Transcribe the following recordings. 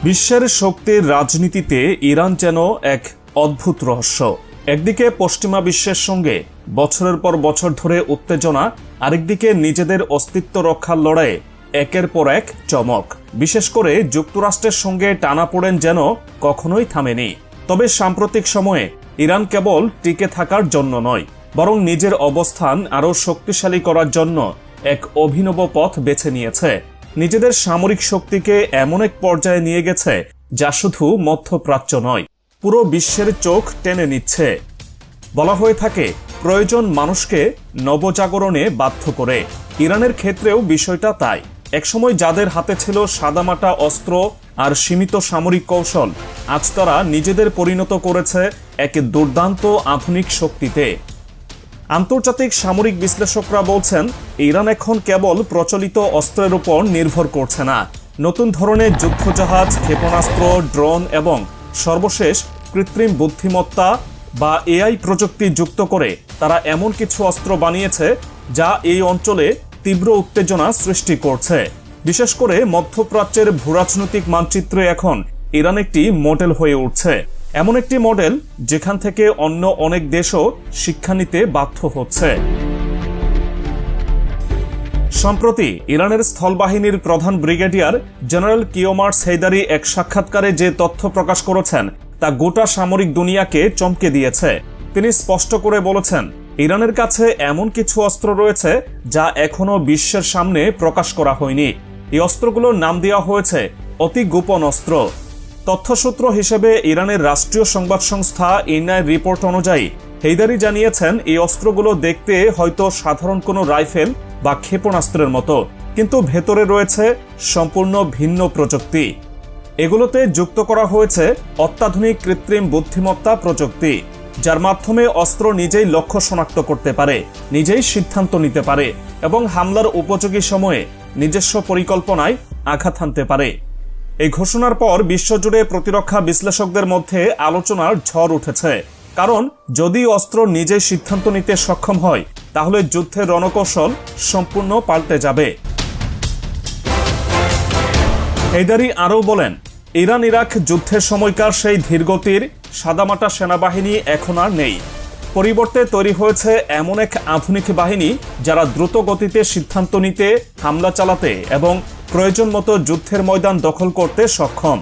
বিশ্বের শক্তির রাজনীতিতে ইরান যেন এক অদ্ভুত রহস্য। একদিকে পশ্চিমা বিশ্বের সঙ্গে বছরের পর বছর ধরে উত্তেজনা, আরেকদিকে নিজেদের অস্তিত্ব রক্ষার লড়াইয়ে একের পর এক চমক। বিশেষ করে যুক্তরাষ্ট্রের সঙ্গে টানাপোড়েন যেন কখনোই থামেনি। তবে সাম্প্রতিক সময়ে ইরান কেবল টিকে থাকার জন্য নয়, বরং নিজের অবস্থান আরও শক্তিশালী করার জন্য এক অভিনব পথ বেছে নিয়েছে। নিজেদের সামরিক শক্তিকে এমন এক পর্যায়ে নিয়ে গেছে যা শুধু মধ্যপ্রাচ্য নয়, পুরো বিশ্বের চোখ টেনে নিচ্ছে। বলা হয়ে থাকে, প্রয়োজন মানুষকে নবজাগরণে বাধ্য করে। ইরানের ক্ষেত্রেও বিষয়টা তাই। একসময় যাদের হাতে ছিল সাদামাটা অস্ত্র আর সীমিত সামরিক কৌশল, আজ তারা নিজেদের পরিণত করেছে এক দুর্দান্ত আধুনিক শক্তিতে। আন্তর্জাতিক সামরিক বিশ্লেষকরা বলছেন, ইরান এখন কেবল প্রচলিত অস্ত্রের উপর নির্ভর করছে না। নতুন ধরনের যুদ্ধজাহাজ, ক্ষেপণাস্ত্র, ড্রোন এবং সর্বশেষ কৃত্রিম বুদ্ধিমত্তা বা এআই প্রযুক্তি যুক্ত করে তারা এমন কিছু অস্ত্র বানিয়েছে যা এই অঞ্চলে তীব্র উত্তেজনা সৃষ্টি করছে। বিশেষ করে মধ্যপ্রাচ্যের ভূরাজনৈতিক মানচিত্রে এখন ইরান একটি মডেল হয়ে উঠছে। এমন একটি মডেল যেখান থেকে অন্য অনেক দেশও শিক্ষা নিতে বাধ্য হচ্ছে। সম্প্রতি ইরানের স্থলবাহিনীর প্রধান ব্রিগেডিয়ার জেনারেল কিওমার্স হেইদারি এক সাক্ষাৎকারে যে তথ্য প্রকাশ করেছেন তা গোটা সামরিক দুনিয়াকে চমকে দিয়েছে। তিনি স্পষ্ট করে বলেছেন, ইরানের কাছে এমন কিছু অস্ত্র রয়েছে যা এখনো বিশ্বের সামনে প্রকাশ করা হয়নি। এই অস্ত্রগুলোর নাম দেওয়া হয়েছে অতি গোপন অস্ত্র। তথ্যসূত্র হিসেবে ইরানের রাষ্ট্রীয় সংবাদ সংস্থা ইরনার রিপোর্ট অনুযায়ী হেইদারি জানিয়েছেন, এই অস্ত্রগুলো দেখতে হয়তো সাধারণ কোনো রাইফেল বা ক্ষেপণাস্ত্রের মতো, কিন্তু ভেতরে রয়েছে সম্পূর্ণ ভিন্ন প্রযুক্তি। এগুলোতে যুক্ত করা হয়েছে অত্যাধুনিক কৃত্রিম বুদ্ধিমত্তা প্রযুক্তি, যার মাধ্যমে অস্ত্র নিজেই লক্ষ্য শনাক্ত করতে পারে, নিজেই সিদ্ধান্ত নিতে পারে এবং হামলার উপযোগী সময়ে নিজস্ব পরিকল্পনায় আঘাত হানতে পারে। এই ঘোষণার পর বিশ্বজুড়ে প্রতিরক্ষা বিশ্লেষকদের মধ্যে আলোচনার ঝড় উঠেছে। কারণ যদি অস্ত্র নিজেই সিদ্ধান্ত নিতে সক্ষম হয়, তাহলে যুদ্ধের রণকৌশল সম্পূর্ণ পাল্টে যাবে। হেইদারি আরও বলেন, ইরান ইরাক যুদ্ধের সময়কার সেই ধীরগতির সাদামাটা সেনাবাহিনী এখন আর নেই। পরিবর্তে তৈরি হয়েছে এমন এক আধুনিক বাহিনী যারা দ্রুত গতিতে সিদ্ধান্ত নিতে, হামলা চালাতে এবং প্রয়োজন মতো যুদ্ধের ময়দান দখল করতে সক্ষম।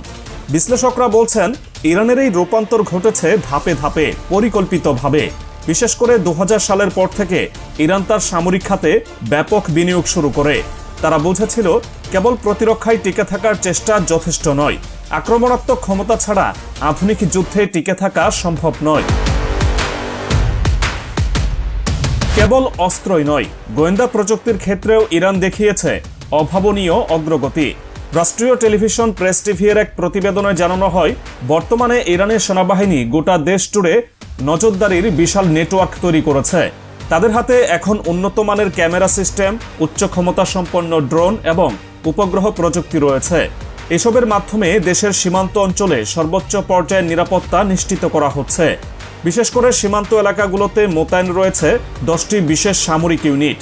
বিশ্লেষকরা বলছেন, ইরানের এই রূপান্তর ঘটেছে ধাপে ধাপে, পরিকল্পিতভাবে। বিশেষ করে 2000 সালের পর থেকে ইরান তার সামরিক খাতে ব্যাপক বিনিয়োগ শুরু করে। তারা বুঝেছিল, কেবল প্রতিরক্ষায় টিকে থাকার চেষ্টা যথেষ্ট নয়, আক্রমণাত্মক ক্ষমতা ছাড়া আধুনিক যুদ্ধে টিকে থাকা সম্ভব নয়। কেবল অস্ত্রই নয়, গোয়েন্দা প্রযুক্তির ক্ষেত্রেও ইরান দেখিয়েছে অভাবনীয় অগ্রগতি। রাষ্ট্রীয় টেলিভিশন প্রেস টিভির এক প্রতিবেদনে জানানো হয়, বর্তমানে ইরানের সেনাবাহিনী গোটা দেশ জুড়ে নজরদারির বিশাল নেটওয়ার্ক তৈরি করেছে। তাদের হাতে এখন উন্নত মানের ক্যামেরা সিস্টেম, উচ্চ ক্ষমতা সম্পন্ন ড্রোন এবং উপগ্রহ প্রযুক্তি রয়েছে। এসবের মাধ্যমে দেশের সীমান্ত অঞ্চলে সর্বোচ্চ পর্যায়ের নিরাপত্তা নিশ্চিত করা হচ্ছে। বিশেষ করে সীমান্ত এলাকাগুলোতে মোতায়েন রয়েছে 10টি বিশেষ সামরিক ইউনিট।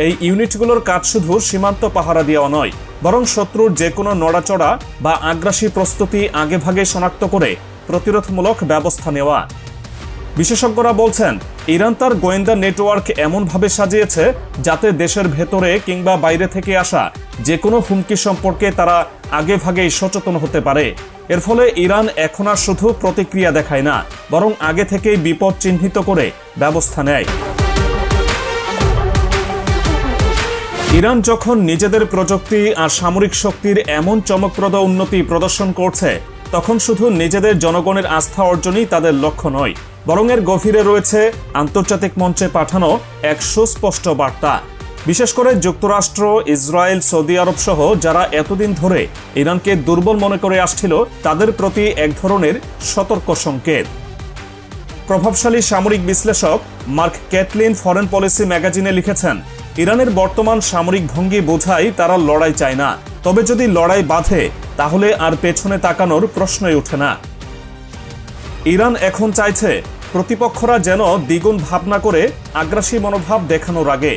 এই ইউনিটগুলোর কাজ শুধু সীমান্ত পাহারা দেওয়া নয়, বরং শত্রুর যে কোনো নড়াচড়া বা আগ্রাসী প্রস্তুতি আগেভাগে শনাক্ত করে প্রতিরোধমূলক ব্যবস্থা নেওয়া। বিশেষজ্ঞরা বলছেন, ইরান তার গোয়েন্দা নেটওয়ার্ক এমনভাবে সাজিয়েছে যাতে দেশের ভেতরে কিংবা বাইরে থেকে আসা যে কোনো হুমকি সম্পর্কে তারা আগেভাগেই সচেতন হতে পারে। এর ফলে ইরান এখন আর শুধু প্রতিক্রিয়া দেখায় না, বরং আগে থেকেই বিপদ চিহ্নিত করে ব্যবস্থা নেয়। ইরান যখন নিজেদের প্রযুক্তি আর সামরিক শক্তির এমন চমকপ্রদ উন্নতি প্রদর্শন করছে, তখন শুধু নিজেদের জনগণের আস্থা অর্জনই তাদের লক্ষ্য নয়, বরং এর গভীরে রয়েছে আন্তর্জাতিক মঞ্চে পাঠানো এক সুস্পষ্ট বার্তা। বিশেষ করে যুক্তরাষ্ট্র, ইসরায়েল, সৌদি আরব সহ যারা এতদিন ধরে ইরানকে দুর্বল মনে করে আসছিল, তাদের প্রতি এক ধরনের সতর্ক সংকেত। প্রভাবশালী সামরিক বিশ্লেষক মার্ক ক্যাটলিন ফরেন পলিসি ম্যাগাজিনে লিখেছেন, ইরানের বর্তমান সামরিক ভঙ্গি বোঝায় তারা লড়াই চায় না, তবে যদি লড়াই বাধে তাহলে আর পেছনে তাকানোর প্রশ্নই ওঠে না। ইরান এখন চাইছে প্রতিপক্ষরা যেন দ্বিগুণ ভাবনা করে আগ্রাসী মনোভাব দেখানোর আগে।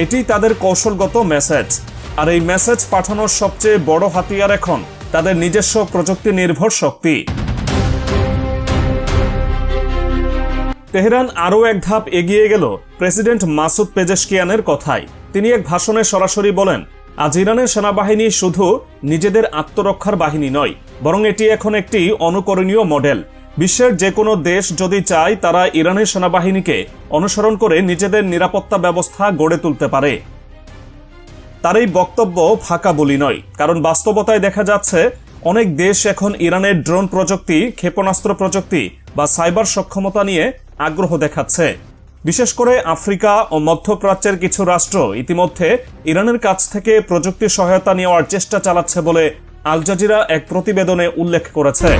এটি তাদের কৌশলগত মেসেজ। আর এই মেসেজ পাঠানোর সবচেয়ে বড় হাতিয়ার এখন তাদের নিজস্ব প্রযুক্তি নির্ভর শক্তি। তেহরান আরও এক ধাপ এগিয়ে গেল প্রেসিডেন্ট মাসুদ পেজেশকিয়ানের কথায়। তিনি এক ভাষণে সরাসরি বলেন, আজ ইরানের সেনাবাহিনী শুধু নিজেদের আত্মরক্ষার বাহিনী নয়, বরং এটি এখন একটি অনুকরণীয় মডেল। বিশ্বের যে কোনো দেশ যদি চায়, তারা ইরানের সেনাবাহিনীকে অনুসরণ করে নিজেদের নিরাপত্তা ব্যবস্থা গড়ে তুলতে পারে। তার এই বক্তব্য ফাঁকা বলি নয়, কারণ বাস্তবতায় দেখা যাচ্ছে অনেক দেশ এখন ইরানের ড্রোন প্রযুক্তি, ক্ষেপণাস্ত্র প্রযুক্তি বা সাইবার সক্ষমতা নিয়ে আগ্রহ দেখাচ্ছে। বিশেষ করে আফ্রিকা ও মধ্যপ্রাচ্যের কিছু রাষ্ট্র ইতিমধ্যে ইরানের কাছ থেকে প্রযুক্তি সহায়তা নেওয়ার চেষ্টা চালাচ্ছে বলে আল জাজিরা এক প্রতিবেদনে উল্লেখ করেছে।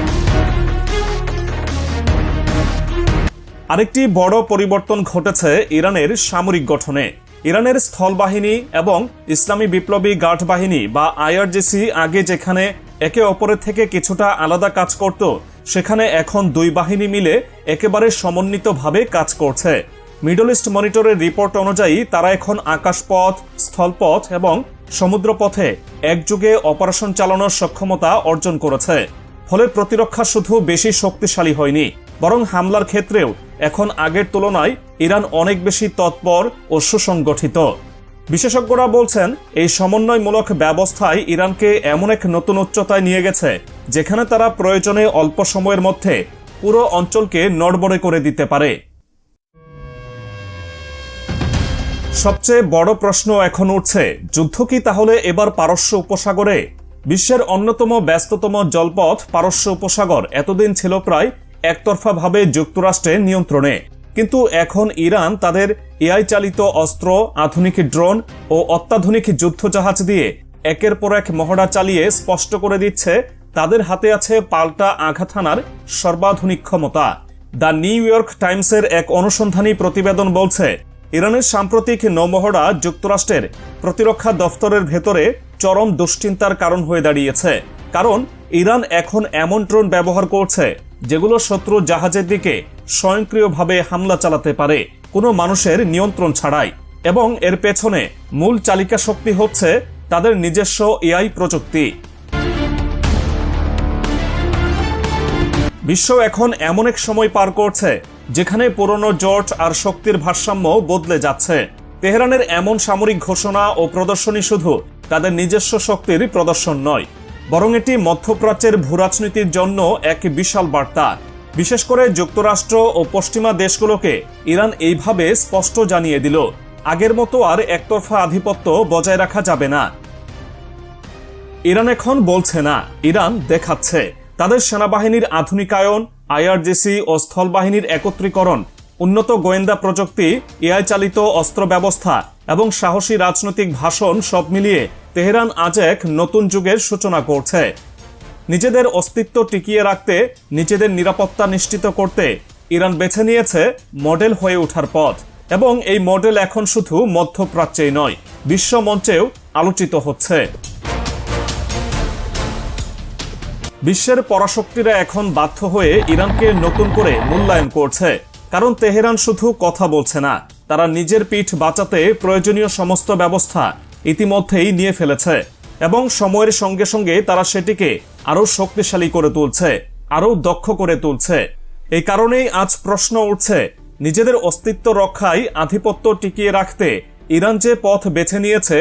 আরেকটি বড় পরিবর্তন ঘটেছে ইরানের সামরিক গঠনে। ইরানের স্থলবাহিনী এবং ইসলামী বিপ্লবী গার্ড বাহিনী বা আইআরজিসি আগে যেখানে একে অপরের থেকে কিছুটা আলাদা কাজ করত, সেখানে এখন দুই বাহিনী মিলে একেবারে সমন্বিতভাবে কাজ করছে। মিডল ইস্ট মনিটরের রিপোর্ট অনুযায়ী তারা এখন আকাশপথ, স্থলপথ এবং সমুদ্রপথে একযোগে অপারেশন চালানোর সক্ষমতা অর্জন করেছে। ফলে প্রতিরক্ষা শুধু বেশি শক্তিশালী হয়নি, বরং হামলার ক্ষেত্রেও এখন আগের তুলনায় ইরান অনেক বেশি তৎপর ও সুসংগঠিত। বিশেষজ্ঞরা বলছেন, এই সমন্বয়মূলক ব্যবস্থায় ইরানকে এমন এক নতুন উচ্চতায় নিয়ে গেছে, যেখানে তারা প্রয়োজনে অল্প সময়ের মধ্যে পুরো অঞ্চলকে নড়বড়ে করে দিতে পারে। সবচেয়ে বড় প্রশ্ন এখন উঠছে, যুদ্ধ কি তাহলে এবার পারস্য উপসাগরে? বিশ্বের অন্যতম ব্যস্ততম জলপথ পারস্য উপসাগর এতদিন ছিল প্রায় একতরফাভাবে যুক্তরাষ্ট্রের নিয়ন্ত্রণে। কিন্তু এখন ইরান তাদের এআই চালিত অস্ত্র, আধুনিক ড্রোন ও অত্যাধুনিক যুদ্ধজাহাজ দিয়ে একের পর এক মহড়া চালিয়ে স্পষ্ট করে দিচ্ছে তাদের হাতে আছে পাল্টা আঘাত হানার সর্বাধুনিক ক্ষমতা। দ্য নিউ ইয়র্ক টাইমসের এক অনুসন্ধানী প্রতিবেদন বলছে, ইরানের সাম্প্রতিক নৌমহড়া যুক্তরাষ্ট্রের প্রতিরক্ষা দফতরের ভেতরে চরম দুশ্চিন্তার কারণ হয়ে দাঁড়িয়েছে। কারণ ইরান এখন এমন ড্রোন ব্যবহার করছে যেগুলো শত্রু জাহাজের দিকে স্বয়ংক্রিয়ভাবে হামলা চালাতে পারে, কোনো মানুষের নিয়ন্ত্রণ ছাড়াই। এবং এর পেছনে মূল চালিকা শক্তি হচ্ছে তাদের নিজস্ব এআই প্রযুক্তি। বিশ্ব এখন এমন এক সময় পার করছে যেখানে পুরনো জোট আর শক্তির ভারসাম্য বদলে যাচ্ছে। তেহরানের এমন সামরিক ঘোষণা ও প্রদর্শনী শুধু তাদের নিজস্ব শক্তির প্রদর্শন নয়, বরং এটি মধ্যপ্রাচ্যের ভূরাজনীতির জন্য এক বিশাল বার্তা। বিশেষ করে যুক্তরাষ্ট্র ও পশ্চিমা দেশগুলোকে ইরান এইভাবে স্পষ্ট জানিয়ে দিল, আগের মতো আর একতরফা আধিপত্য বজায় রাখা যাবে না। ইরান এখন বলছে না, ইরান দেখাচ্ছে। তাদের সেনাবাহিনীর আধুনিকায়ন, আইআরজিসি ও স্থলবাহিনীর একত্রীকরণ, উন্নত গোয়েন্দা প্রযুক্তি, এআই চালিত অস্ত্র ব্যবস্থা এবং সাহসী রাজনৈতিক ভাষণ সব মিলিয়ে তেহরান আজ এক নতুন যুগের সূচনা করছে। নিজেদের অস্তিত্ব টিকিয়ে রাখতে, নিজেদের নিরাপত্তা নিশ্চিত করতে ইরান বেছে নিয়েছে মডেল হয়ে ওঠার পথ। এবং এই মডেল এখন শুধু মধ্যপ্রাচ্যেই নয়, বিশ্ব মঞ্চেও আলোচিত হচ্ছে। বিশ্বের পরাশক্তিরা এখন বাধ্য হয়ে ইরানকে নতুন করে মূল্যায়ন করছে। কারণ তেহরান শুধু কথা বলছে না, তারা নিজের পিঠ বাঁচাতে প্রয়োজনীয় সমস্ত ব্যবস্থা ইতিমধ্যেই নিয়ে ফেলেছে এবং সময়ের সঙ্গে সঙ্গে তারা সেটিকে আরও শক্তিশালী করে তুলছে, আরও দক্ষ করে তুলছে। এই কারণেই আজ প্রশ্ন উঠছে, নিজেদের অস্তিত্ব রক্ষায় আধিপত্য টিকিয়ে রাখতে ইরান যে পথ বেছে নিয়েছে,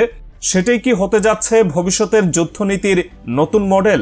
সেটাই কি হতে যাচ্ছে ভবিষ্যতের যুদ্ধনীতির নতুন মডেল?